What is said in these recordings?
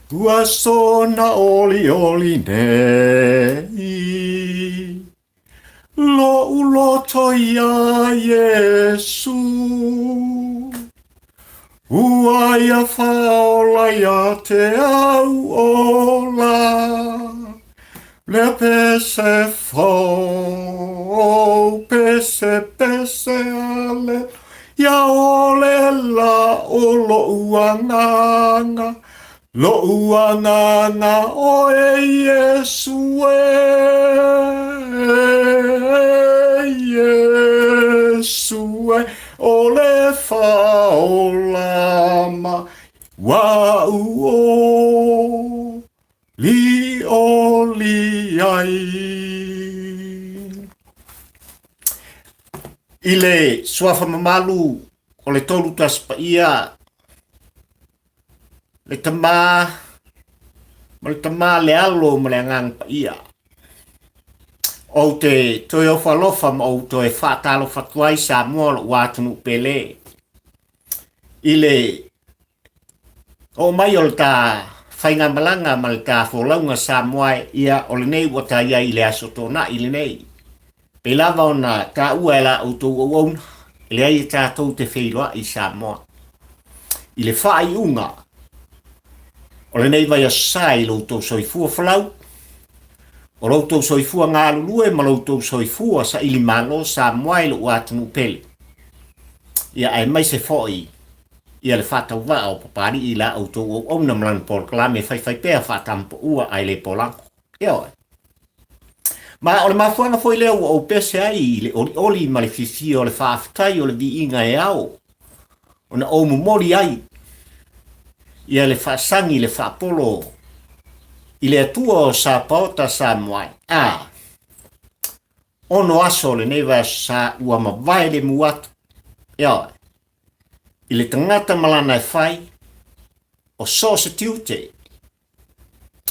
Tuassona oli nei. Lo ulotoia Jeesu. Uaia faola ja te au ola. Le pese fo, pese ale. Ja ole la olo uanganga. Lo uanganga o e Yesue, Yesue, o le faolama, wa uo, li o li ai. Ile suafa mamalu, o le tolu taspa ia, le tama le alo ma le ngang pa ia o te toi ofa lofa ma o toi whaatalo whatuai sa mua lo wātunu pele ile o mai o le tā whainga malanga ma le tā wholaunga sa mua ia o le nei wata ia ile aso tōna ile nei pe lava o na tā ua la o tō ouna ile ai tā tō te wheiroa i sa mua ile whai unga o le nei vai a sai lo tau soifua falau. O lo tau soifua ngā lulue ma lo tau soifua sa ili malo sa moai lo atunu pele. Ia ai mai se foi. Ia le whatau wa o papari i la au tau o na mlan por klame fai pea whatampo ua ai le polanko. Ia oi. Ma o le mafuanga foi leo o pese ai le oli ma le fifi o le whaafitai o le vi inga e au. O na omu mori ai. Ia le whaasangi le whaapolo i le atua o sa paota sa moai. Ono aso le newa sa ua mawai le muatu. Ia, i le tangata malana e whai o so se tiute.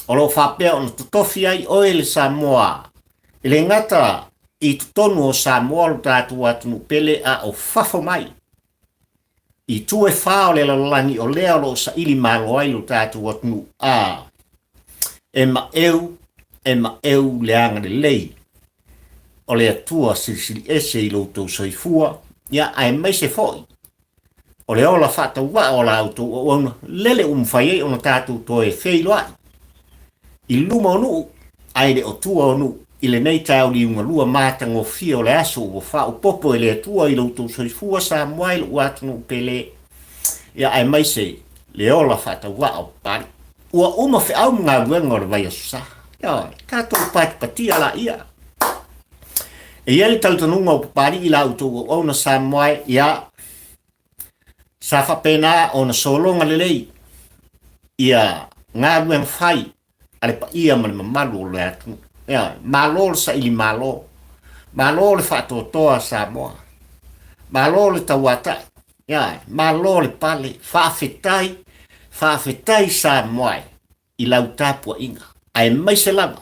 O lo whapea o na tutofi ai oe le sa moa. I le ngata i tutonu o sa moa lo tātu atunu pele a o whafo mai. I tue whao le lalangi o lea lo sa ili malo ai lo tātu atunu e ma eu le anga le lei. O le atua silisili ese i lo tau soifua, ia ai mai se foi. O le ola whata wa o la auto o ona lele umwhai o na tātu to e wheilo ai. I luma o nuu, ai le o tua o nuu, i le nei tau li unga lua mātango fia o le aso o wha o popo e le atua i lo tau soifua sa moai lo atunu pele. Ia ai mai se le ola whata wa o pari. Ua uma whi au mga ruenga o le vai aso sa. Ia, tātou pati patia la ia. E ieli tautanunga o pari i la auto o ona sa moai, ia, sa whapena o na solonga lelei. Ia, ngā ruenga whai, ale pa ia mani mamalu o le atunu. Ia, malo le sa ili malo. Malo le whatotoa sa moa. Malo le tawata. Ia, malo le pale. Whawhetai sa moai. I lau tāpua inga. Ai mai se lama.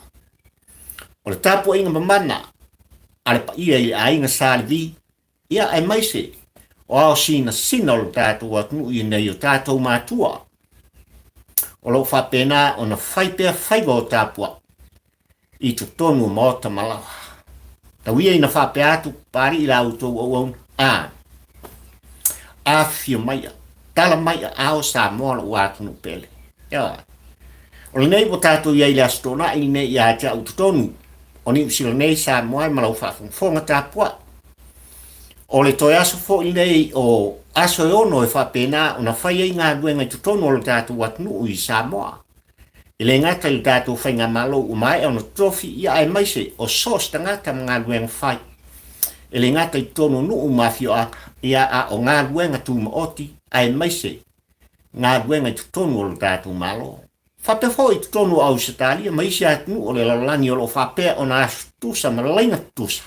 O le tāpua inga mamana. Ale pa ia i a inga sa le vi. Ia, ai mai se. O ao sina le tātou atunu i nei o tātou mātua. O lo whapena o na whaipea whaiva o tāpua. I tu tonu mota malawa. Tawia ina whape atu pari i lau tō o on. A fia maia. Tala maia ao sa mola o atunu pele. Ia. O le nei po tātou ia i le astona i nei i atia u tu tonu. O ni usila nei sa moai malau whafungfonga tāpua. O le toi aso fo i nei o aso e ono e whapena o na whaia i ngā duenga i tu tonu o le tātou atunu i sa moa. I le ngata i tātou whainga malo o mai o na trofi ia ai maise o sos tangata mga luenga whai. I le ngata i tono nuu mafio a ia a o ngā luenga tu maoti ai maise ngā luenga i tutonu o le tātou malo. Whape fo i tutonu au satalia maise atunu o le lalani o lo whapea o na astusa ma leina tusa.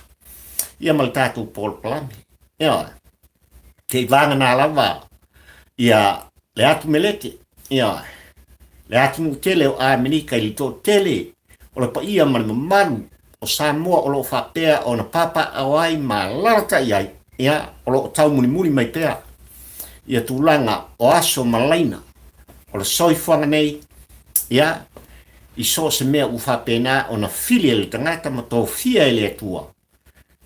Ia ma le tātou pol palame. Ia, te vanga nā lava ia le atu melete. Ia, le atunu tele o Amerika i li tō tele o le pa ia mani mamaru o Samoa o lo whapea o na papa awai ma larata iai ia o lo tau muni mai pea ia tūlanga o aso malaina o le soifuanga nei ia i so se mea u whapena o na fili le tangata ma tō fia le atua.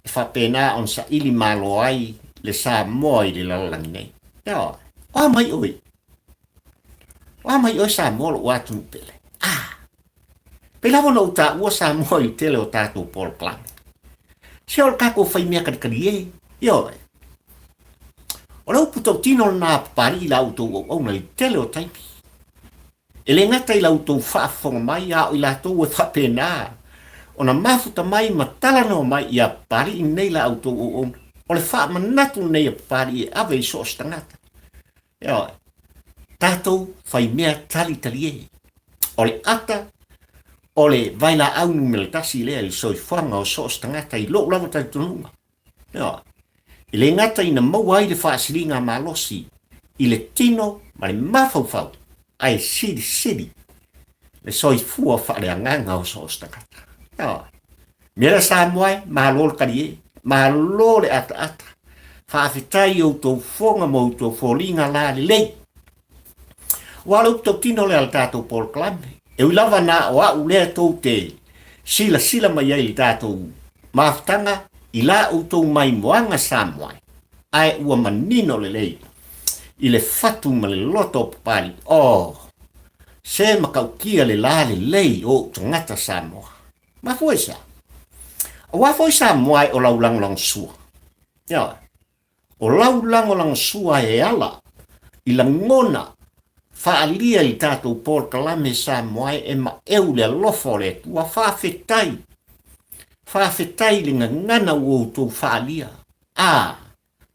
E whapena on sa ili malo ai le sa moa i le lalangi nei. Ia, o mai oi. O mai oi sa moa lo watu pele. Pela wana o ta ua sa moa i tele o tātou Paul Clam. Se o kako whai mea karikari e. Ia oi. O lau puto tino na pari i lau tō o na i tele o taipi. E le ngata i lau tō whaafonga mai a o i la tō e whapena. O na mafuta mai matala no mai i a pari i nei la au tō o o le wha manatu nei a pari e ave i so stangata. Ia oi. Tātou whai mea tali e. O le ata, o le vaila aunu me le tasi lea i soi whanga o so stangata i lo lava tai tununga. Ia oi. I le ngata ina maua i le whaasiringa malosi, i le tino ma le mawhauwhau, ai siri, le soi fua whaare anganga o so stangata. Ia, mera sa moai, mahalol kari e, mahalole ata, whaafitai o tō whonga mo tō wholinga la le lei. Wala tō tino le al tātou Paul Clam, e uilawa na o au lea tō te sila mai ai le tātou maftanga, i la o tō mai moanga sa moai, ai ua manino le lei, i le fatu ma le loto papari, se makaukia le la le lei o tangata sa moa. Ma foi sa. O wa foi sa moai o lang sua. Ia. O lang sua e ala, i la ngona, whaalia i tātou Paul Clam sa moai e ma eu le lofo le tua whaafetai. Whaafetai le ngana o tō whaalia.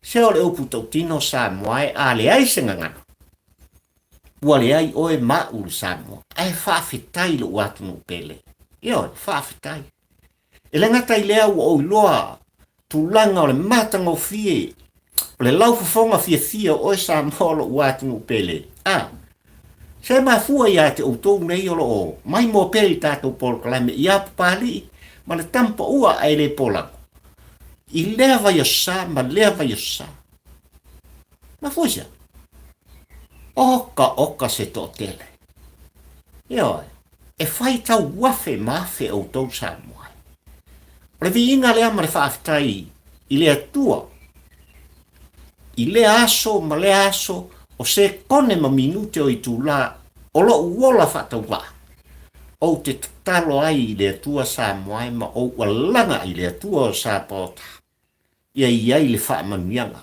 Se o le upu tau tino sa moai a le aisenga ngana. Ua le ai oe maul sa moa. Ai whaafetai lo watu no pele. Ia, whaafetai. E le ngata i lea ua o iloa tūlanga o le matanga o fie. O le laufafonga fia oe sa moa lo watu no pele. Se mafua ia te outou nei o lo mai mo pele tātou Paul Clam ia papali. Ma le tampa ua ai le polako. I lea vai sa, ma lea vai sa. Ma fuisa. Oka se to tele. Ia, e fai tau wafe mafe o tau sa moai. O le vi inga lea ma le whaafitai i lea tua. I lea aso, ma lea aso, o se kone ma minute o i tū la, o lo uola whatau waa. O te talo ai i le tua sa moai ma o walanga i le tua o sa pota. Ia i ai le wha manuianga.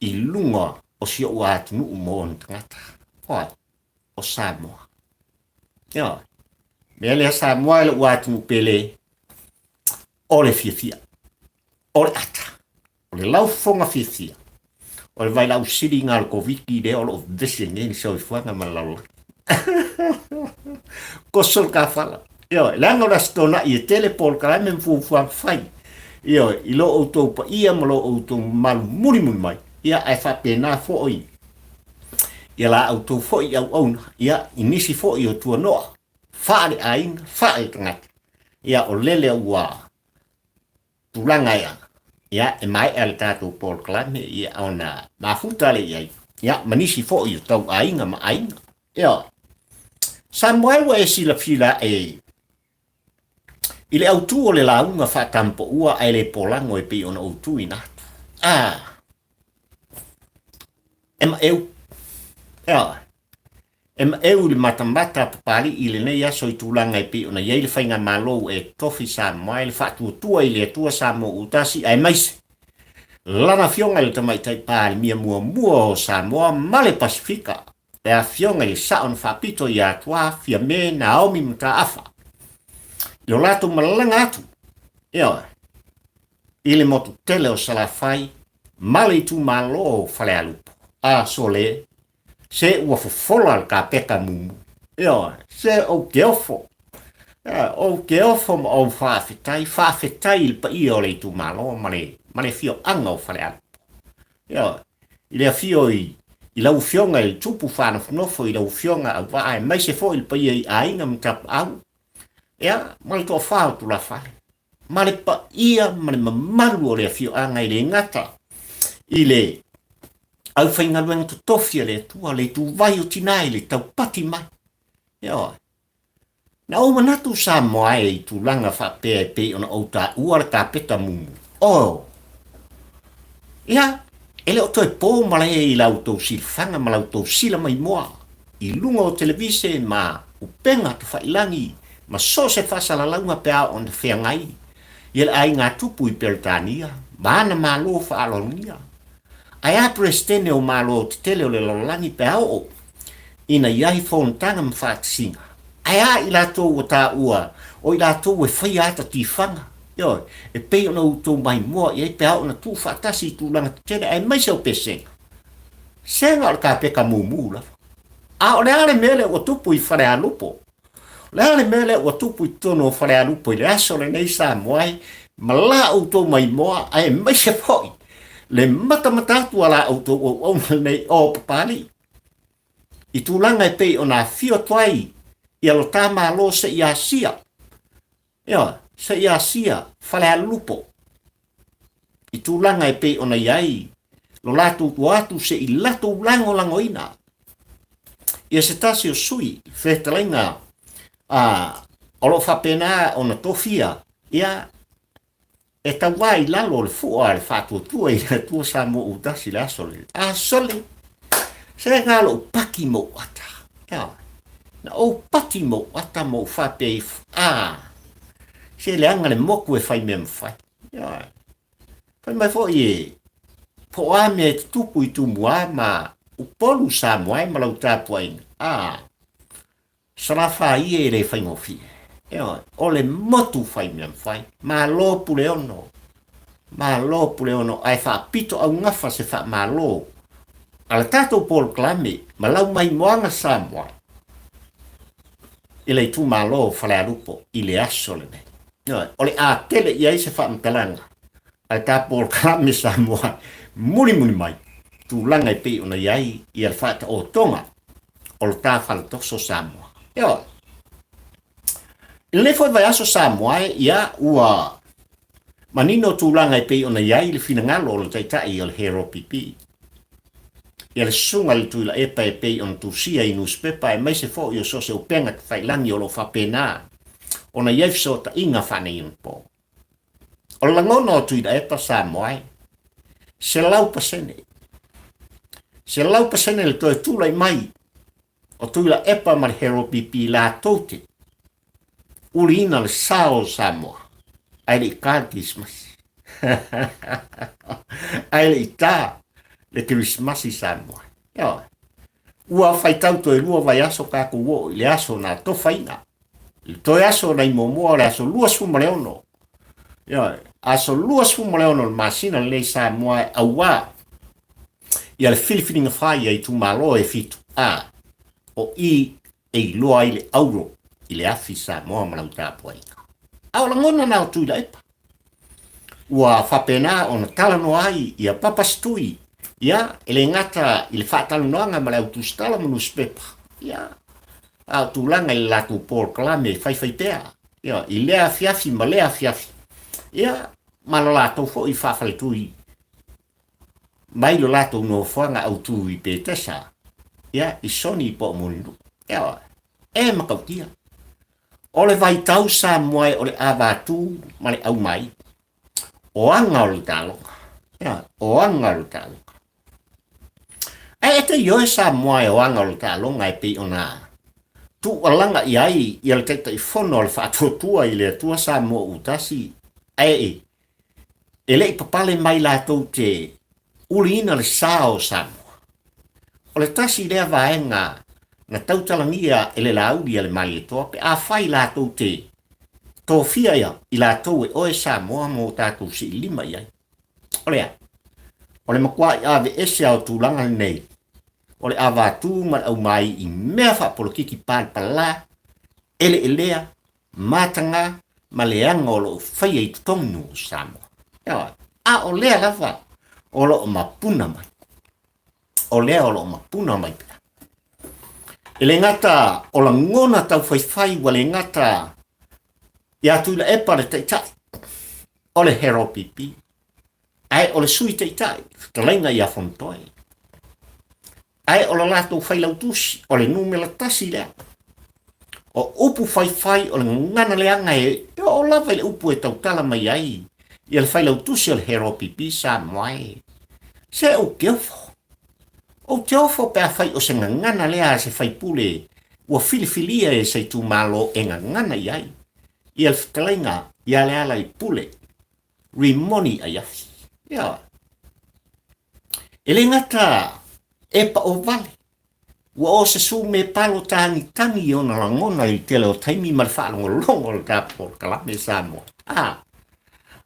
I lunga o si o atunu mo on tangata. Hoi, o sa moa. Ia, mea lea sa moa le atunu pele o le fia. O le ata. O le laufonga fia. O le vai lau siri ngā le koviki le o lo vese ngeni sa o i fuanga ma lau. Kosol ka fala. Ia, langa ora stona i e tele Paul Clam fuang fai. Ia, i lo outou pa ia ma lo outou malu muri mai. Ia, ai whapena fo oi. Ia la outou fo i au auna. Ia, inisi fo i o tua noa. Whaare aina, whaare tangata. Ia, o lele ua tulanga ia. Ia, e mai al tātou Paul Clam ia auna mafutale iai. Ia, manisi fo i o tau ainga ma ainga. Ia, Samuel wa e sila fila e ile autu o le launga whatampo ua ai le polango e pe ona autu i natu. Ema eu. Ema eu le matamata papali i le nei aso i tūlanga e pe ona iei le whainga malo e tofi Samuel whatu tua i le tua Samuel utasi ai maise. Lana fionga le tamaitai pāli mia mua o Samoa male Pasifika. E a fionga i saon whapito i atua fia me Naomi mta afa. I o lato malanga atu. Ia, i le motu tele o salafai, male i tu malo o whale alupo. So le, se ua fofola al ka peka mumu. Ia, se o geofo. O geofo ma o whaafetai il pa i o le i tu malo, male fio anga o whale alupo. Ia, i le fio i lau fionga i tupu whanofnofo i lau fionga au wae mai se fo il pa i ainga mtap au. Ia, male toa whao tu la whale. Male pa ia, male mamaru o le fio anga i le ngata. I le au whainga luenga tu tofia le tua, le tu vai o tina i le tau pati mai. Ia, na o manatu sa moa e tulanga whapea e pe ona o ta ua le kapeta mumu. O, ia, ele o toi pō mala e i lau tau silfanga ma lau tau sila mai moa. I lunga o televise ma upenga te whailangi ma so se whasala launga pea o na whengai. Ia ai ngā tupu i Peritania, maana malo whaalonia. Ai a prestene o malo o te tele o le lalani pea o, ina iai whontanga mwhaatisinga. Ai a i latou o tā ua, o i latou e whai ata tifanga. Yo, e pei ona utou mai moa, i ei pea o na tu whaatasi tu langa tele, ai mai sau pesenga. Senga o ka peka mumu la. A o le ale mele o tupu i whare alupo. Le ale mele o tupu i tono o whare alupo, i le aso le nei sa moai, ma la utou mai moa, ai mai se poi. Le matamatatu ala utou o ona nei o papali. I tūlanga e pei o nā whio tuai, i alo tā mālo se i asia. Ia, se i asia, whale a lupo. I tūlanga e pei o na iai, lo lātou tu atu se i latou lango langoina. Ia se tasi o sui, whetalainga, olo whapena o na tofia, ia, e tawai lalo le fua le whātua tua i le tua sa mo utasi le asole. Asole, se ngalo paki mo ata. Ia, na o pati mo ata mo whapei, se le anga le moku e whai mea mwhai. Ia, whai mai fo i e, po a mea te tupu i tu mua ma upolu sa moai ma lau tāpua inga. Sarafa i e le whai ngofi. Ia, o le motu whai mea mwhai, ma lo pule ono. Ma lo pule ono, ai wha pito au ngafa se wha ma lo. Ala tātou Paul Klame, ma lau mai moanga sa moai. Ile tu ma lo whale alupo, ile aso le ne. Ia, o le a tele i ai se wha mtalanga. Ai tā Paul Klame sa moai, muni mai. Tu langa i pe ona iai, i al whata o tonga, o le tā whale toso sa moai. Ia, ile foi vai aso sa moai, ia ua manino tu langa i pe ona iai, le fina ngalo o le taitai o le hero pipi. Ia le sunga le tuila epa e pei on tu sia i newspaper e mai se fo i o so se upenga te whailangi o lo whapena. Ona ief so ta inga whane i po. O langona o tuila epa sa moai, se lau pasene. Se lau pasene le toi tula i mai, o tuila epa ma le hero pipi la tote. Uri ina le sao sa moa, ai le ikantis masi. Ai le ita. Le Christmas i sa moa. Ia, ua whai tauto e lua vai aso kako uo, le aso na to whaina. Le toi aso na i momoa, le aso lua suma leono. Ia, aso lua suma leono, le masina le sa moa au wā. Ia le whiliwhiringa whai ai tu malo e fitu. O i e loa i le auro, i le afi sa moa malau tāpua ika. Au la ngona nao tui la epa. Ua whapena o na talano ai, ia papastui, ia, ele ngata i le whātalunoanga ma le autustala manu spepa. Ia, au tūlanga i latu Paul Klame whai pēa. Ia, i lea fiafi ma lea fiafi. Ia, ma lo lātou fo i whawhale tui. Mai lo lātou no whanga au tui pētesa. Ia, i soni i po mundu. Ia, e makautia. O le vai tau sa moai o le avatu ma le au mai. O anga o le talonga. Ia, o anga o le talonga. E te ioe sa moai o anga o le talonga e pei ona. Tu alanga i ai i al teita i fono al whaatotua i le atua sa mo utasi. E le i papale mai lātou te uri ina le sao sa moa. O le tasi lea vaenga na tautalangia e le laudi ale mai e toa pe a whai lātou te tōwhia ia i lātou e oe sa moa mo tātou si lima iai. O lea, o le makua i ave ese au tūlanga nei. O le avatu man au mai i mea whapolokiki pāl pala, ele elea, mātanga, ma leanga o lo whaia i tonu o Samoa. Ia, o lea lawa, o lo o mapuna mai. O lea o lo o mapuna mai pia. Ele ngata o la ngona tau whaiwhai wa le ngata i atu la epa le teitai. O le hero pipi. Ai o le sui teitai, talainga i a fontoi. Ai o la lato whai lautusi, o le numela tasi lea. o upu fai o le ngana le anga e o lava le upu e tau tala mai ai ia le fai lau tusi o le hero pipi sa moai se o keofo pe a fai o se ngana lea se fai pule ua filifilia e se tu malo e ngana iai ia le fitalainga ia le ala i pule rimoni ai afi ia ele ngata e pa o vale ua o se su me palo tangi o na langona i tele o taimi malfa longo le tapo kalame samo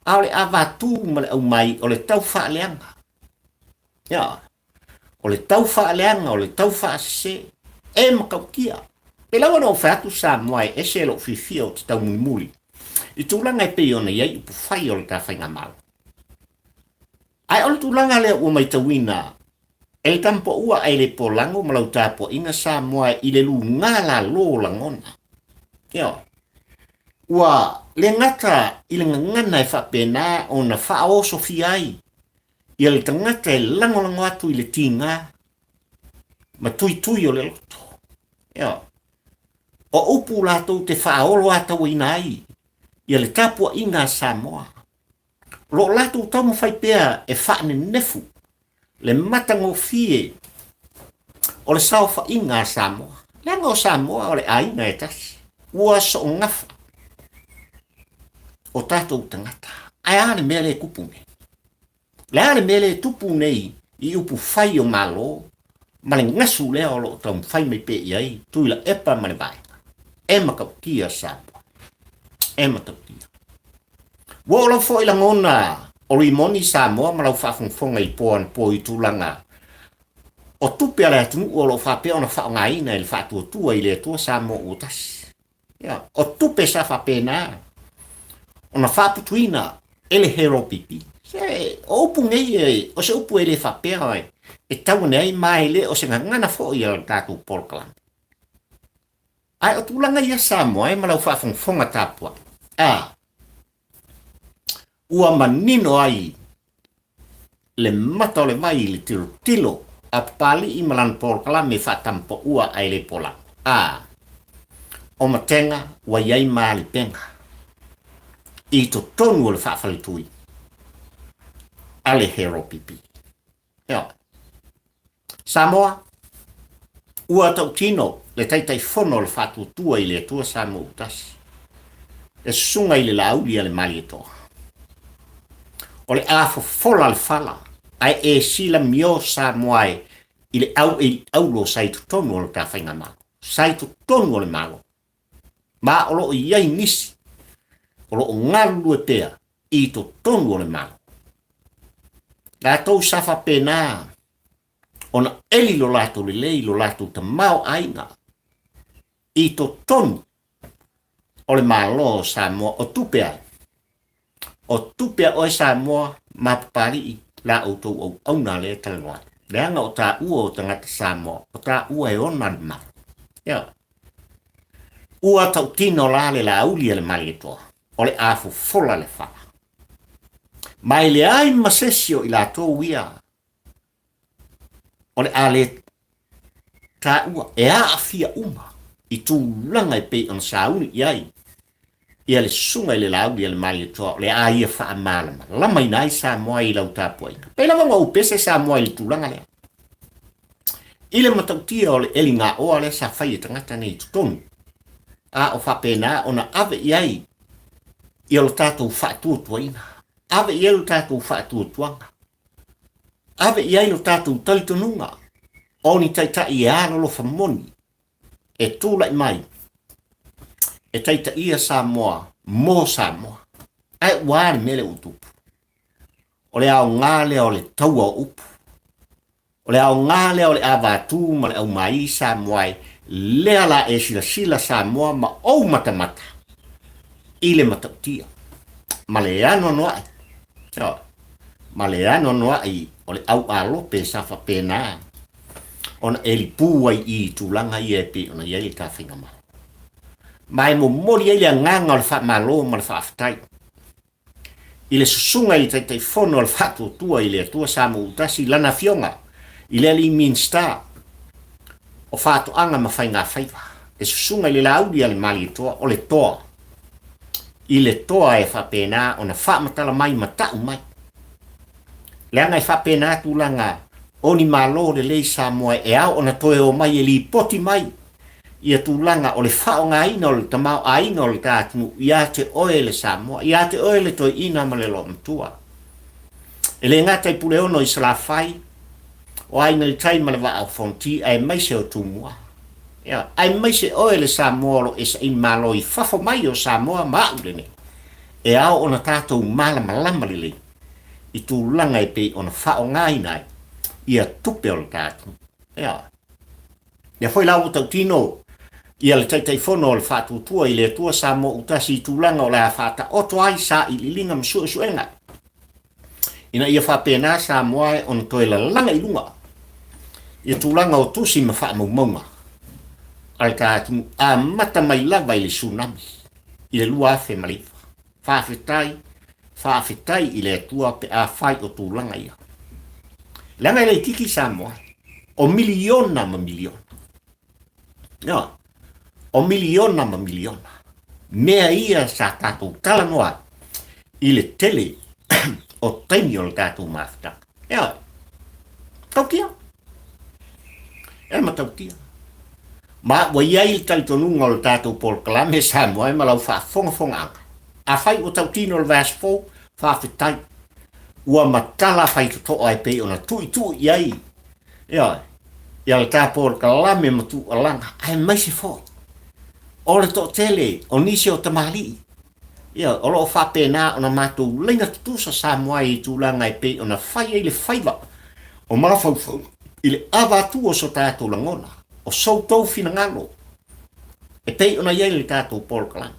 aole avatu male au mai o le tau fa leanga ia o le tau fa leanga o le tau fa se e makaukia pe lawa no fatu sa moai e se lo fifia o te tau muli i tulanga e pe ona iai upu fai o le ta whainga malo ai o le tulanga lea ua mai tawina e tampo ua ai le polango malau tapo inga sa moai i le lu ngala lo langona ia ua le ngata i le ngana e whapena o na whao sofiai ia le tangata e langolango atu i le tinga ma tui o le loto ia o upu lato te whaolo atau inai ia le tapua inga Samoa lo lato tamu fai pea e whaane nefu le matango fie o le saufa inga Samoa lengo Samoa o le aina e tasi ua so ngafa o tatou tangata ai ale mele kupune le ale mele tupu nei i upu fai o malo ma le ngasu lea o lo tamu fai mai pe iai tuila epa ma le vai e makaukia Samoa e makaukia wo lo fo ila ngona o rimoni Samoa ma lau whafungfonga i poan po i tulanga o tupe ala tunu o lo whape ona whaongaina i le whatuatua i le tua Samoa utas ia o tupe sa whapena ona whaputuina ele hero pipi se opu ngei o se upu ele whapea e tau nei mai le o se ngana fo i al tatu polkalan ai o tulanga ia Samoa ma lau whafungfonga tapua ua manino ai le mata o le vai le tilo a pali i malan polkala me whatampo ua ai le pola o matenga wa iai maali penga i to tonu o le whawhalitui ale hero pipi Samoa ua tau tino le taitai fono le whatutua i le tua Samoa utasi e sunga i le lauli ale mali e toa o le afo fola le fala ai e sila mio Samoa i le au lo saitu tonu o le tawhainga malo saitu tonu o le malo ma o lo iai nisi o lo ngalu e pea i to tonu o le malo la tou safa pena ona eli lo lato le lei lo lato ta mau ainga i to tonu o le malo Samoa o tupe ai o tupea o Samoa mapari la o to o na le talwa le anga o ta o tangata Samoa o ta e ona ma ua tau tino la le la uli le malito o le afu fola le fa mai le ai masesio i la to wia o le ale ta ua e a afia uma i tu langa i pe on sauni iai ia le sunga i le lauli le malito le a ia fa malama la mai nai Samoa i lau tapu ina pe lava ngau pese Samoa i le tulanga lea ile matautia o le elinga o le sa fai tangata nei tutonu o whapena ona ave iai i o tātou whātua ina ave iai o tātou whātua tuanga ave iai o tātou talitonunga o ni taita i alo whamoni e tūlai mai e taita ia Samoa mō Samoa ai wāre mele utupu o le au ngāle o le taua o upu o le au ngāle o le avātū ma le au mai Samoa lea la e sila Samoa ma au matamata i le matautia ma le ano noa ma le ano noa i o le au alope safa pena ona e li puai i tūlanga i e pe ona iei ka whinga ma mai mo mori e le nganga o le wha malo ma le wha aftai i le susunga i tai fono o le wha tua i le tua Samoa utasi lana fionga i le li Minsta o whātu anga ma whainga whaiva e susunga le laudi ale mali toa o le toa. I le toa e whapena o na whamatala mai matau mai. Leanga e whapena tūlanga o ni malo le lei Samoa e au o na toe o mai e li poti mai. Ia tūlanga o le whaonga ina o le tamau a ina o le tātunu ia te oe le Samoa, ia te oe le toi ina ma le lo mtua. E le ngata i pule ono i sala whai, o aina le tai ma le wa au fonti ai mai se o tūmua. Ia, ai mai se oe le Samoa lo esa in malo i whafo mai o Samoa maule ne. E au o na tātou malama le le. I tūlanga i pe o na whaonga ina ia tupe o le tātunu. Ia. Ia foi lau tau tino, ia le taitai fono o le whātutua i le tua Samoa utasi i tūlanga o le a whāta oto ai sa i lilinga msuenga. Ina ia whapena Samoa e on toi la langa i lunga. Ia tūlanga o tusi ma wha maunga. Al tātunu a mata mai lava i le tsunami. I le lua afe malifa. Whaafetai i le tua pe a whai o tūlanga ia. Langa i le tiki Samoa. O miliona ma miliona. No. O miliona ma miliona. Mea ia sa tātou tala noa i le tele o taimi o le tātou māwhitaka. Ea, tautia. Ea ma tautia. Ma wa iai le talitonunga o le tātou Paul Kalame Samoa e malau whaafonga anga. A whai o tautino le vēspo, whaafetai. Ua matala whai to ai pe o na tui iai. Ea, ia le tā Paul Kalame matu alanga. Ai mai se fo. O le to tele, o nisi o tamali. Ia, o lo whapena o na mātou lenga tutusa Samoa i tūlanga i pe o na whai e le whaiva. O mawhauwhau, i le awatu o so tātou langona. O sau tau fina ngalo. E pe o na iei le tātou Paul Kalame.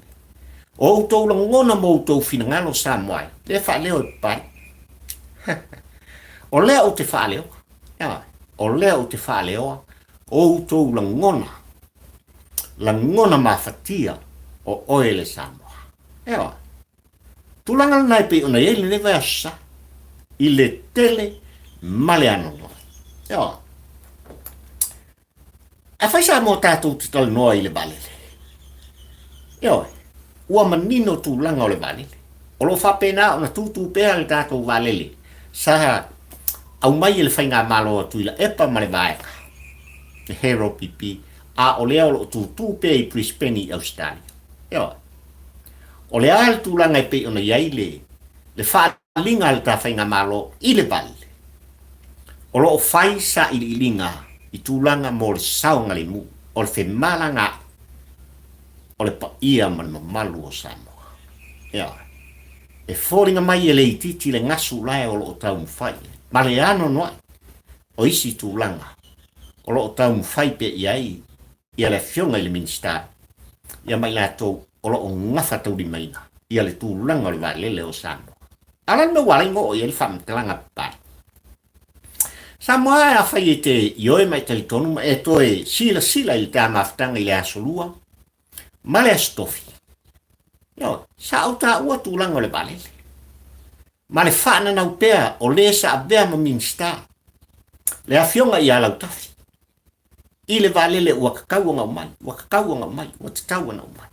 O tau langona mo tau fina ngalo Samoa. Le whaleo e pai. O lea o te whaleo. Ia, o lea o te whaleo. O tau langona. Langona mawhatia o oele Samoa. Ewa, tulanga nai pe ona iei le neveasa i le tele male anonga. Ewa, a whai sa mo tātou te tala noa i le balele. Ewa, ua manino tulanga o le balele. O lo whapena o na tūtū pēra le tātou balele. Sa au mai i le whainga malo atu i la epa ma le vaeka. Le hero pipi. A o lea o lo tūtū pē i Brisbane i Australia. Ewa, o le al tūlanga i pe ona iai le whaalinga le tā whainga malo i le balele. O lo o whai sa i linga i tūlanga mo le saunga le mu. O le whemalanga o le pa ia man malu o Samoa. Ia. E whoringa mai e le ititi le ngasu lai o lo o tau mwhai. Ma le ano noa. O isi tūlanga. O lo o tau mwhai pe iai. Ia le fionga i le minister. Ia mai la tau o lo o ngafa tau di maina. Ia le tūlanga o le walele o Samoa. Alan me wala ingo o ia le whamtalanga pai. Samoa a whai e te ioe mai talitonu ma e toe sila i le tā mawhtanga i le asolua. Ma le astofi. Io, sa au tā ua tūlanga o le walele. Ma le whaana nau pēa o le sa abea ma minister. Le a fionga i alau tafi. I le walele ua kakauanga o mai, ua te tauana o mai.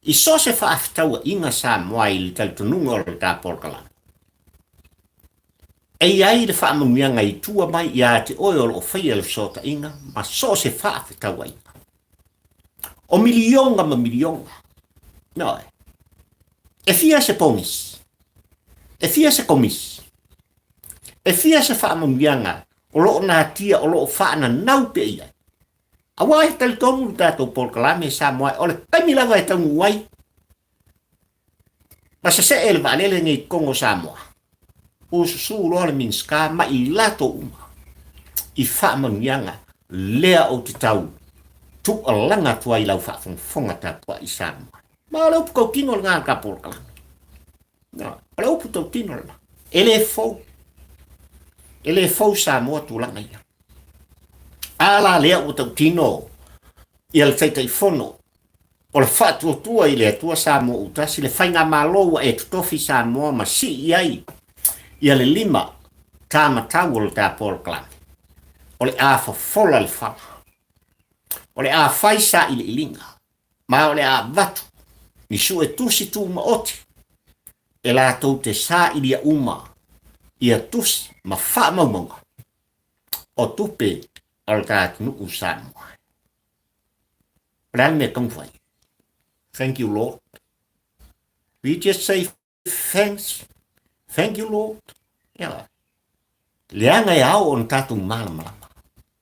I so se whaaftaua inga Samoa i le talitonunga o le tā Paul Kalame. E ai le whaamumianga i tua mai i a te oe o lo whaia le sota inga, ma so se whaaftaua inga. O milionga ma milionga. No, e fia se pomis. E fia se komis. E fia se whaamumianga o lo na tia o lo whaana nau pe ia. Awa e talitonu tātou Paul Kalame Samoa o le kaimilawa e tangu wai. Masa se ele valele ngai Kongo Samoa. O susu lo le minska ma i lato uma. I whaamanianga lea o te tau. Tu alanga tua i lau whaafonga tātua i Samoa. Ma le upu kau tino le ngā ka Paul Kalame. Le upu tau tino le. Ele fau Samoa tūlanga ia. Ala lea o tau tino i al taitai fono o le whātua tua i le atua Samoa utasi le whainga māloa e tutofi Samoa ma si iai i ale lima tāmatau o le tā Paul Kalame o le āwha fola le whala O le a fai sa ili ilinga. Ma o le a vatu. Ni su e tusi tu ma oti. E la tau te sa ili a uma. Ia tusi ma wha maumonga. O tupe al tātu nuku sa mua. Pran me kongwai. Thank you, Lord. We just say thanks. Thank you, Lord. Yeah. Leanga e au on tātu malamalama.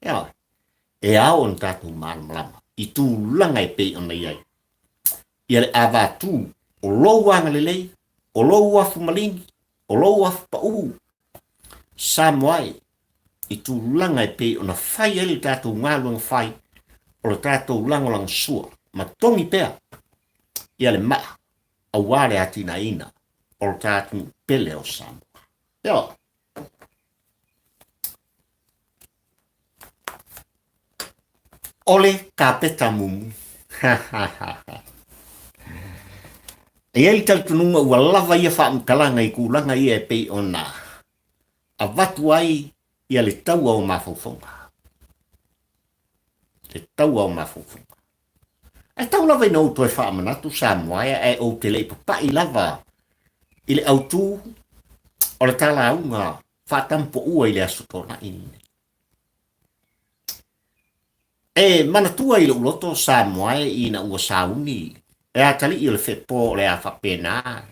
Yeah. E au on tātu malamalama. I tū langa e pei ona iai. Ia le awa tū o lou anga lelei, o lou afu malini, o lou afu pa uu. Sa moai, i tū langa e pei ona whai ele tātu ngāluang whai, o le tātu langa lang sua, ma tongi pea. Ia le maa, a ware atina ina, o le tātu pele o Samoa. Ia. Ole ka peta mumu. E ai tal tununga ua lava ia wha mkalanga i kulanga ia e pei ona. A watu ai ia le taua o mawhauwhonga. Le taua o mawhauwhonga. E tau lava ina uto e wha manatu sa moaia e o te lei papai lava. I le autu o le tala aunga wha tampo ua i le asutona ini. E manatua i le uloto sa moaia i na ua sauni. E a tali i le whepo le a whapena.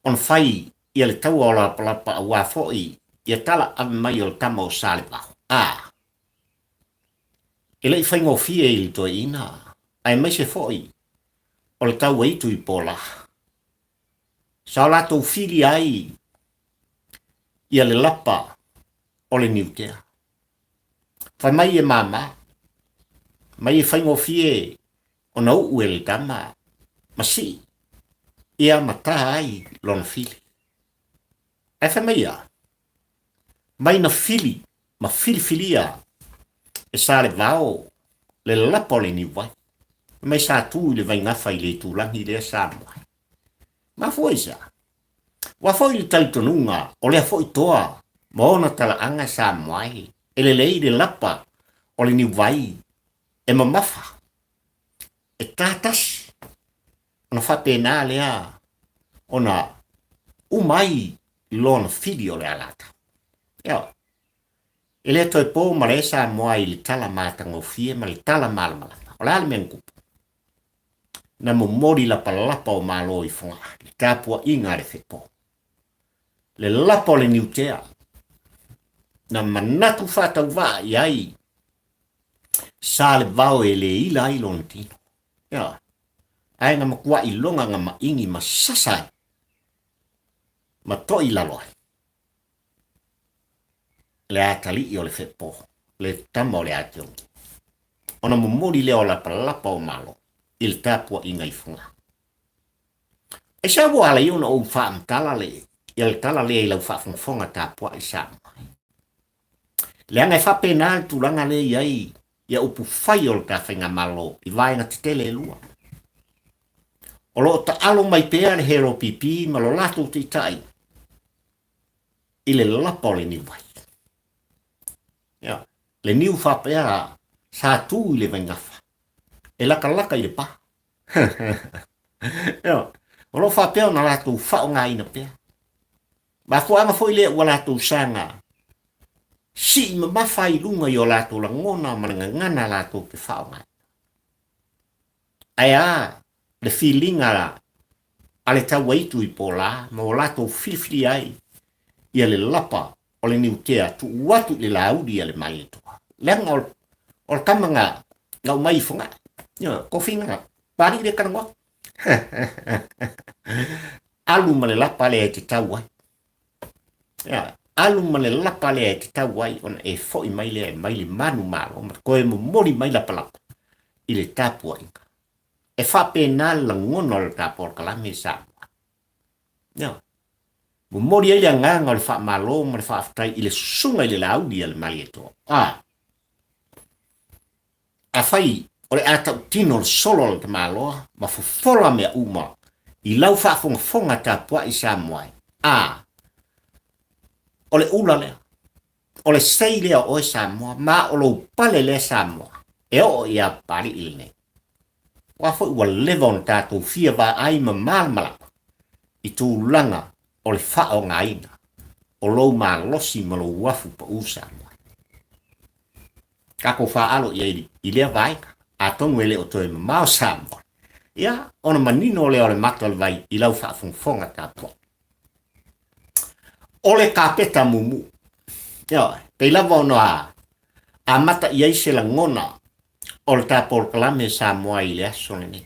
On whai i le tau o la palapa a wafoi i a tala ame mai o le tama o sale paho. I le i whaingo fie i le toi ina. Ai mai se foi o le tau eitu i pola. Sa o lato fili ai i a le lapa o le niutea. Whai mai e mama. Mai e whaingo fie o na uu e le tama, ma si, ia mata ai lona fili. E wha mai na fili, ma fili-filia, e sa le vao, le lapo le ni wai. Mai sa tu le vai ngafa i le tūlangi le sa mai. Ma foi sa. Wa foi le talitonunga, o le foi toa, ma ona tala anga sa mai, e le lei le lapa, o le ni wai, e mamafa. E tātas, ona whapena lea, ona umai lona fili o le alata. Ia, e lea toi pō ma le sa moa i le tala mātango fie, ma le tala malamalama, o le ale mengupu. Na mo mori la palapa o malo i fonga, le tāpua inga le whepo. Le lapa o le niutea, na manatu whatau wā i ai, sa le vau e le ila i lona tino. Ia, ai nga makua i longa nga maingi ma sasai. Ma toi laloi. Le atali i o le whepo. Le tama o le ationgi. Ona momori leo la palapa o malo. Il tapua i ngai funga. E sa wo ala iona o wha amtala le. Il tala le i lau wha funfonga tapua i sa mai. Le angai wha pena tulanga le iai. Ia upu whai o le kawhinga malo. I vai na te tele lua. O lo ta alo mai pēr le hero pipi ma lo lato te tai. I le lapa le ni vai. Ia, le niu wha pēra sa tū i le vaingafa. E laka i le pa. Ia, o lo wha pēr na lato whao ngā ina pēr. Ma ko ama foi le ua lato sanga. Si ma mawhai lunga i o lato la ngona ma ngana lato te whao ngā. Ai le feelinga la ale tau aitu i pola ma o lato filfili ai ia le lapa o le niutea tu watu le laudi ale mai eto lenga o tamanga ngau mai fonga ia kofinga pari de kanwa alu ma le lapa le te tau ai ia alu ma le lapa le te tau ai on e foi mai le manu malo ma ko e mo mori mai la pala i le tapua inga e fa pena la ngono le tapor kalame sa. Ya. Mo mori ele nganga le fa malo, mo le fa aftai ile sunga ile laudi ile malieto. A fai o le ata tino solo le malo, ma fu fola me uma. I lau fa fonga tapua i sa moai. O le ula le. O le sei le o sa moa, ma o lo pale le sa moa. e o ia pari ilne. Wa fo ua levon tātou fia wa ai ma malmalapa i tū langa o le whao ngā ina o lou mā losi ma lo wafu pa usa mua. Kako wha alo i lea vaika a tongu ele o toi ma mao sa mua. Ia, ona manino le o le matal vai i lau wha fungfonga tātua. Ole ka peta mumu. Ia, pei lava ono a mata i aise la ngona o le tāpol kalame sa mua i le aso le ni.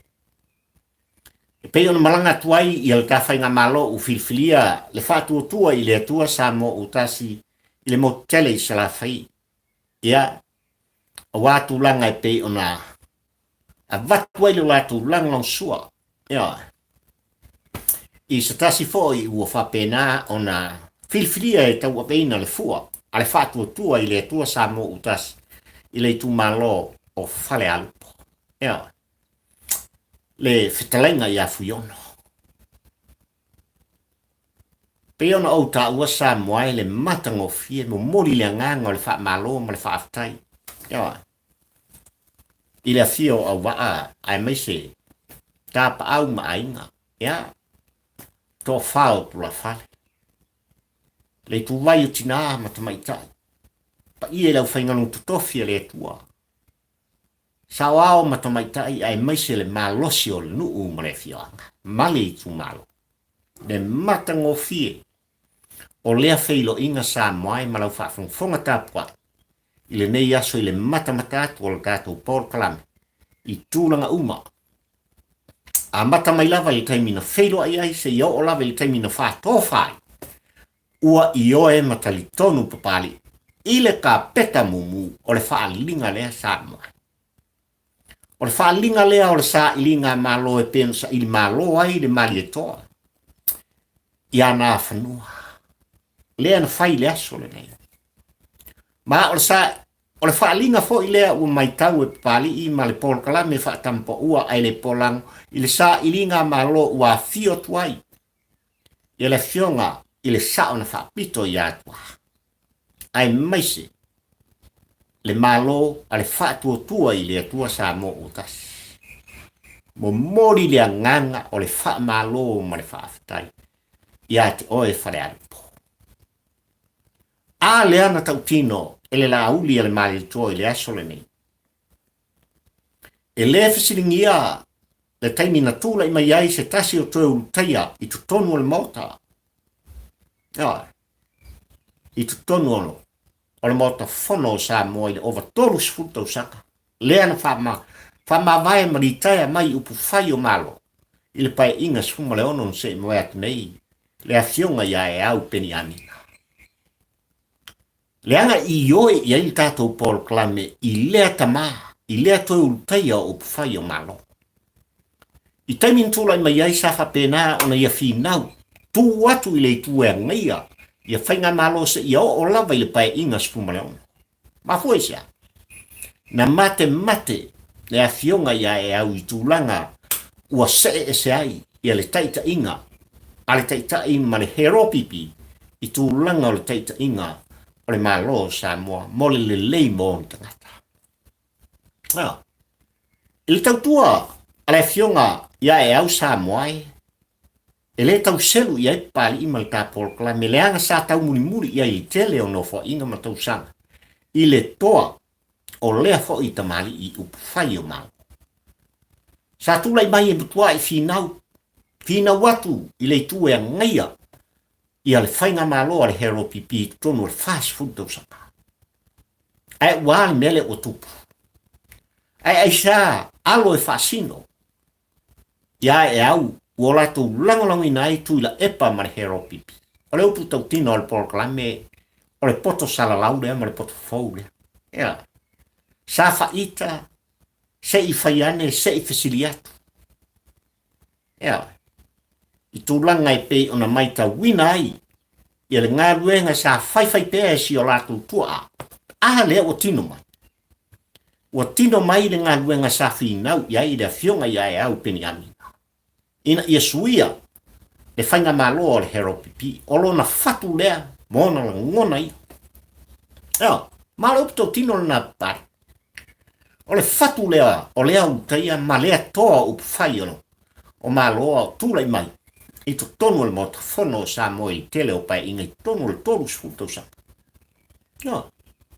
E pei ona malanga tuai i al ka whainga malo u filfilia le whātua tua i le atua sa mo utasi i le motele i sa la whai. Ia, a wātu langa e pei ona a vatuai le wātu langa long sua. Ia, i sa tasi fo i ua whapena ona filfilia e tau apeina le fua a le whātua tua i le atua sa mo utasi i le tu malo o fale alupo. Ia, le whetalenga i a fuiono. Peona o ta ua sa moai le matango fie mo mori le nganga o le wha malo ma le wha aftai. Ia, i le fio au waa ai meise ta pa au ma ainga. Ia, to whao pula fale. Le tu vai o tina matamaitai. Pa i e lau whaingalung tutofia le tua. Sa wao matamaitai ai maise le malosi o le nuu ma le fioanga. Male i tu malo. Le matango fie. O lea feilo inga sa moai ma lau whaafungfonga tāpua. I le nei aso i le matamatatu o le kātou Paul Kalame. I tūlanga uma. A matamai lava i taimina feilo ai ai se i o lava i taimina whaatofai. Ua i oe matali tonu papali. I le ka peta mumu o le whaalinga lea sa moai. O le whaalinga lea o le sa ilinga malo e pensa i le malo ai le mali e toa. Ia nā whanua. Lea na whai le aso le nei. Ma o le whaalinga fo i lea ua mai tau e pali i ma le Paul Kalame whaatampo ua ai le polang i le sa ilinga malo ua fio tuai. I le fionga i le sao na whaapito i atua. Ai maise. Le malo a le whaatua tua i le atua sa mo utas. Mo mori le nganga o le wha malo ma le whaaftai. Ia te oe whare alupo. A le ana tautino e le lauli a le mali tua i le asole nei. E le fesilingia le taimina tula i mai ai se tasi o toe ulutaia i tutonu o le mota. Ia, i tutonu ono. O le mota fono sa mo i le over toru sfuta usaka. Lea na whama vai maritaia mai upu whai o malo. I le pai inga sfuma le ono se mo atu nei. Le a fionga ia e au peni amina. Le anga i oe i ai tātou Paul Kalame i lea tama, i lea toi ulutaia o upu whai o malo. I taimin tūla i mai ai sa whapena ona ia whinau. Tū atu i le tū e ngia. Ia whainga malo se ia o lava i le pai inga sfuma le ono. Ma fue sia. Na mate le a fionga ia e au i tūlanga ua se e se ai ia le taita inga. A le taita inga ma le hero pipi i tūlanga o le taita inga o le malo sa moa mole le lei mo on tangata. I le tautua a le fionga ia e au sa moai. E le tau selu ia i pali i mal tā Paul Kalame le anga sa tau muri ia i tele o no fo inga ma tau sanga. I le toa o lea fo i tamali i upu whai o mau. Sa tūlai mai e butua i whinau atu i le tu e ngaia i ale whainga malo ale hero pipi tonu le fast food tau sanga. Ai wāli mele o tupu. Ai sa alo e fasino. Ia e au Wola tu langolongi nai tu ila epa ma le hero pipi. O le upu tau tino o le Paul Kalame, o le poto salalau lea ma le poto fau lea. Ia. Sa faita, se i faiane, se i fesiliatu. Ia. I tu langa i pei ona mai ta wina ai. Ia le ngā luenga sa fai pēa si o lātu tua. Ah lea o tino mai. O tino mai le ngā luenga sa whinau, ia i le fionga ia e au peni ami. Ina ia suia le whainga malo o le hero pipi o lo na fatu lea mona la ngona ia. Ea, malo upto tino na pari. O le fatu lea, o lea utaia ma lea toa upu fai ono. O maloa tūlai mai. I to tonu le mota fono sa mo i tele o pai ingai tonu le tolu sfuto sa. No.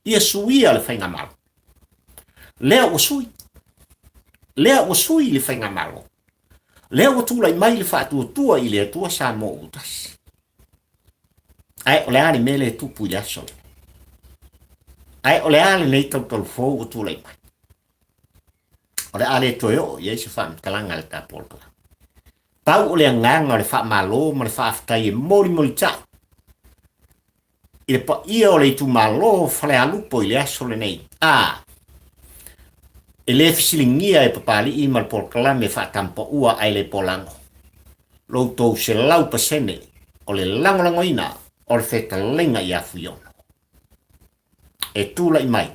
Ia suia le whainga malo. Lea o sui. Lea o sui le whainga malo. Lea o tūlai mai le whaatua tua i lea tua sa mo utasi. Ai o le ale mele tupu i aso. Ai o le ale nei tau tolu fōu o tūlai mai. O le ale toyo, i eise wha mtalanga le tāpolka. Pau o le nganga o le wha malo, ma le wha aftai e mori mori tā. I le pa ia o le tu malo, whale alupo i le aso le nei. E le fisilingia e papali i mal polkala me wha tampa ua ai le polango. Loutou se lau pasene, o le langolango ina, o le wheta lenga i afu iono. E tūla i mai.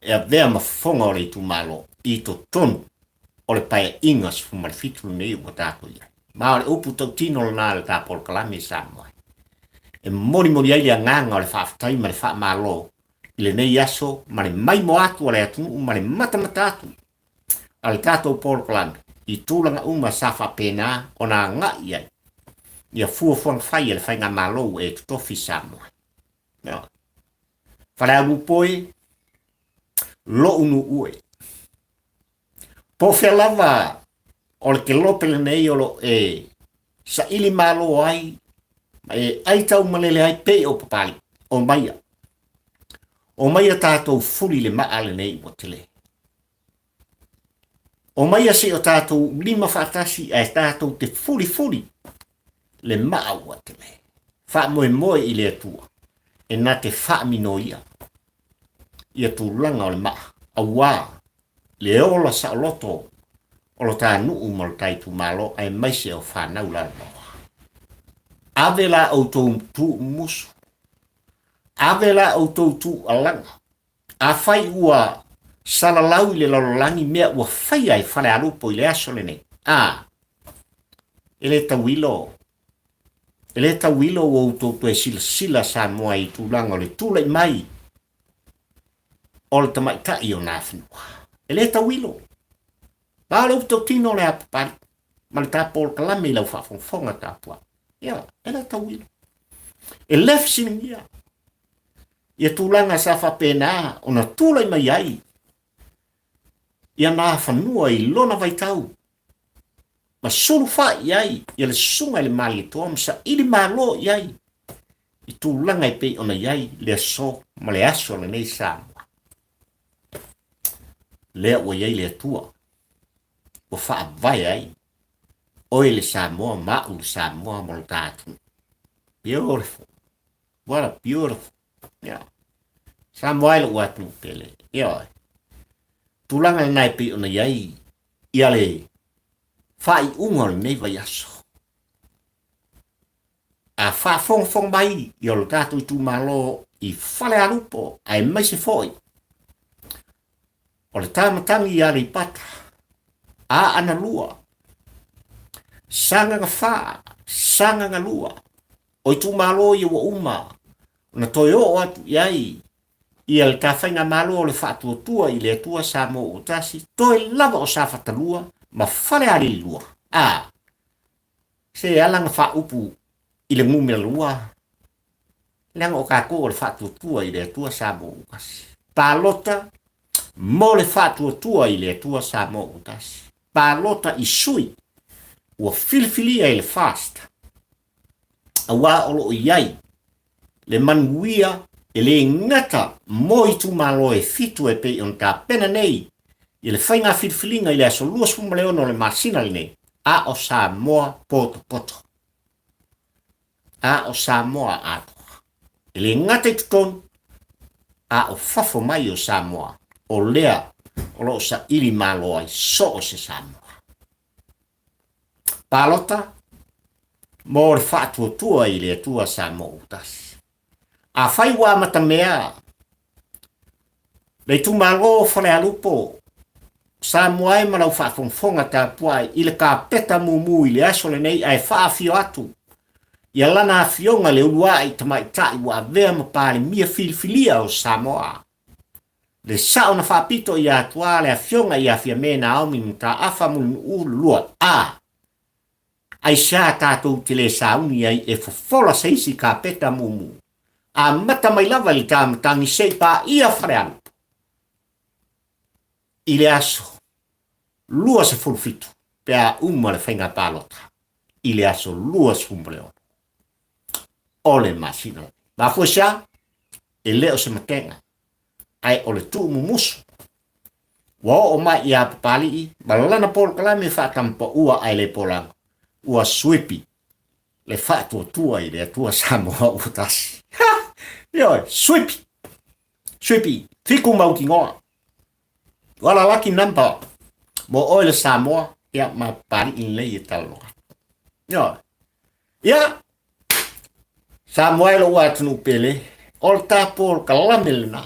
E a vea mafonga o le tu malo, i to tonu, o le pae ingas fu mal fitu nei ua tāko ia. Ma o le upu tau tino le nā le tā polkalame sa moai. E mori mori ai le nganga o le whaaftai ma le wha malo, i le nei aso, ma le mai mo atu o le atu, ma le matamata atu. A le tātou polkalame, i tūlanga uma sa wha pēnā o nā ngā iai. Ia fuafuang whai e le whainga malo e tutofi sa moai. Whare agu poe, lo unu ue. Po fia lava o le ke lopele nei olo e sa ili malo ai e ai tau malele ai pe o papali o maia. O maia tātou fuli le maale nei mo tele. O maia se o tātou lima whaatasi e tātou te fuli le maa ua tele. Wha moe i le atua. E nā te wha mino ia. Ia tu langa o le maa. A wā. Le ola sa o loto. O lo tā nuu mo le taitu malo ai maise o whanau la noa. Ave la au tō tu musu. Ave la au tō tu alanga. A whai ua salalau i le lalolangi mea ua whai ai whale alupo i le aso le nei. Ele tawilo. Ele tawilo o tō tu e sila sa moa i tūlanga o le tūlai mai. O le tamaitai o nā whenua. Ele tawilo. Pālo tō tino le apapari. Ma le tāpōl kalame i lau whawhongwhonga tāpua. Ia, ele tawilo. E lef siningia. Ia tūlanga sa whapena o na tūlai mai ai. Ia nā whanua i lona vai tau. Ma suru wha i ai. Ia le sunga le mali toa msa ili malo i ai. I tūlanga i pei ona i ai le so ma le aso le nei Samoa. Lea ua iai le atua. O wha vai ai. Oe le Samoa mau le Samoa mo le tātu. Beautiful. What a beautiful. Yeah. Samoa le watu pele. Yeah. Tūlanga nai pei ona i ai. Ia le whai unga le nei vai aso. A wha fong mai i o le tātu i tū malo i whale alupo ai mai se foi. O le tāmatangi i ari pata. A ana lua. Sanga nga wha. Sanga nga lua. O i tū malo i ua uma. Na toi o atu i ai. I le tāwhainga malo o le whaatua tua i le atua sa mo o tasi. Toi lava o sa whatalua. Ma whale ari lua. Se alanga wha upu i le ngumea lua. Langa o kako o le whaatua tua i le atua sa mo o tasi. Pālota. Mo le whaatua tua i le atua sa mo o tasi. Pālota i sui. Ua filifilia i le fast. A wā olo i ai. Le manuia e le ngata mo i tu malo e fitu e pe on ka pena nei. I le whainga filifilinga i le aso lua suma leono le masina le nei. A o Samoa poto. A o Samoa ato. I le ngata i tutonu. A o fafo mai o Samoa. O lea o lo sa ili malo ai so o se Samoa. Pālota, mo le whaatua tua i le atua sa mo utasi. A whai wā mata mea, le tu malo whale alupo, sa moai malau whaafongfonga tā puai, i le ka peta mumu i le aso le nei ai whaafio atu. Ia lana afionga le ulua i tamai tai wa vea mapare mia filifilia o Samoa. le sao na whapito i atua le a fionga i a fia mena au mi ta afa mun u lua ai sia tātou te le sauni ai e fofola seisi ka peta mumu a mata mai lava li tā matangi sei pa ia whareanu i le aso lua se fulfitu pea uma le whainga pālota i le aso lua se fumbole o le masina ma fuesa e leo se matenga ai o le tu mumusu wa o mai ia papali i balana pol kalame fa tampo ua ai le polang ua swipi le fa tua i le tua Samoa utasi yo swipi fiku mau ki ngoa wala laki nampa mo oile Samoa ya ma pari in le italo yo ya Samoa lo watu pele olta por kalamelna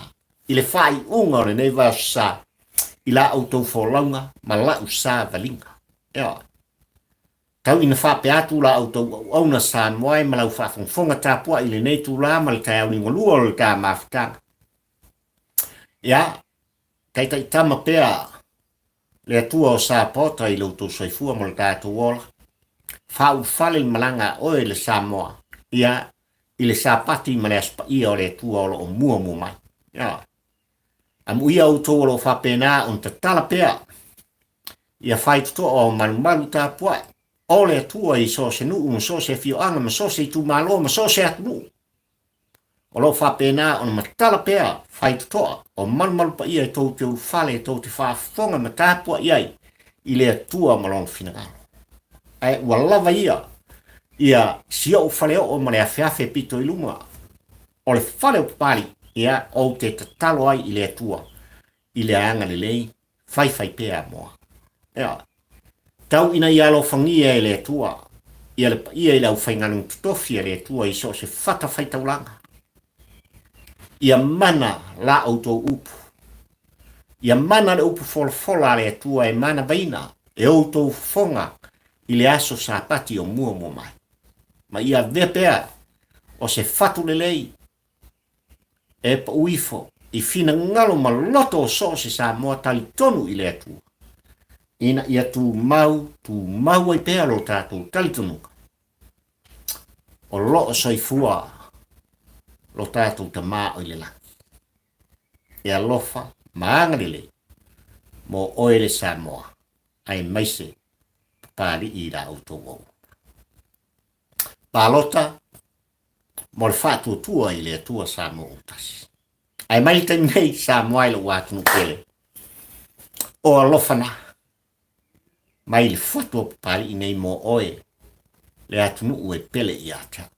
ile fai unga le nei va sa ila auto folanga ma la usa valinga ya tau ina fa pe atu la auto ona san moi ma la fa fonga tapua ile nei tu la ma le tau ni ngolu le ka mafta ya kai tai tama pea le tua o sa pota ile auto soifua ma le tatu wol fa u fale malanga o le Samoa ya ile sa pati ma le aspa ia o le tua o mua mai ya am ia auto lo fa pena on te tala pea ia fight to o malu ta pua o le tua i so se nu so se fio anga ma so se tu malo ma so se atu o lo fa pena on ma tala pea fight to o malu pa ia to te fale to te fa fonga ma ta pua ia i le tua malong fina ai wala va ia si o fale o ma le afiafe pito i luma o le fale o pali ia o te talo ai i le tua i le anga le lei fai pea moa ia tau ina ia lo fangia i le tua ia i lau fai nganu tutofi le tua i so se fata fai taulanga ia mana la auto upu ia mana le upu fola le tua e mana baina e auto fonga i le aso sa pati o mua mai ma ia vepea o se fatu le lei e pa uifo i fina ngalo ma loto o so se Samoa tali tonu i le atu ina ia tu mau ai pea lo tatu tali tonu o lo o soifua lo tatu ta maa o i le la ia lofa maanga le mo oile Samoa ai maise pari i la auto wau palota mo le fatu tua i le tua Samoa utasi ai mai te nei Samoa i lo watu pele o alofana mai le fatu pali i nei mo oe le atunu ue pele i ata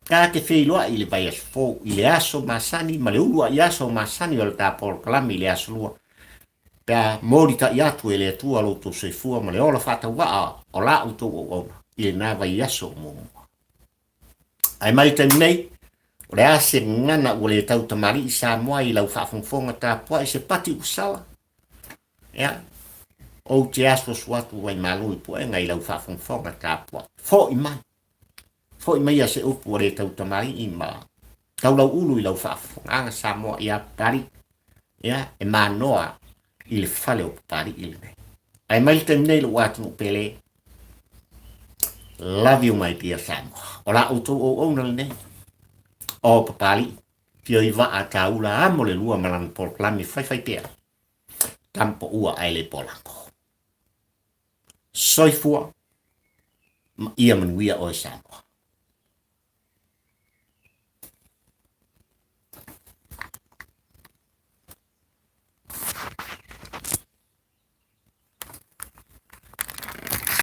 ka te feiloa i le vai asfo i le aso masani ma le ulua i aso masani o le tapol kalami i le aso lua pea morita i atu e le tua lo to seifua ma le ola fata waa o la uto o ona i le nava i aso mo ai mai te nei o le ase ngana o le tau tamari i Samoa i lau whaafonfonga tāpua i se pati usala. Ia, o te aso suatu wai malu i puenga i lau whaafonfonga tāpua. Fo i mai a se upu o le tau tamari i ma. Tau lau ulu i lau whaafonga Samoa i a pari. Ia, e manoa i le fale o pari i le nei. Ai mai te nei lo watu pele. Love you my dear Samoa. O la uto o ona le nei. O papali, pio i va a taula amo le lua malan porklami fai pea. Tampo ua ai le polanko. Soifua, ia manuia o Samoa.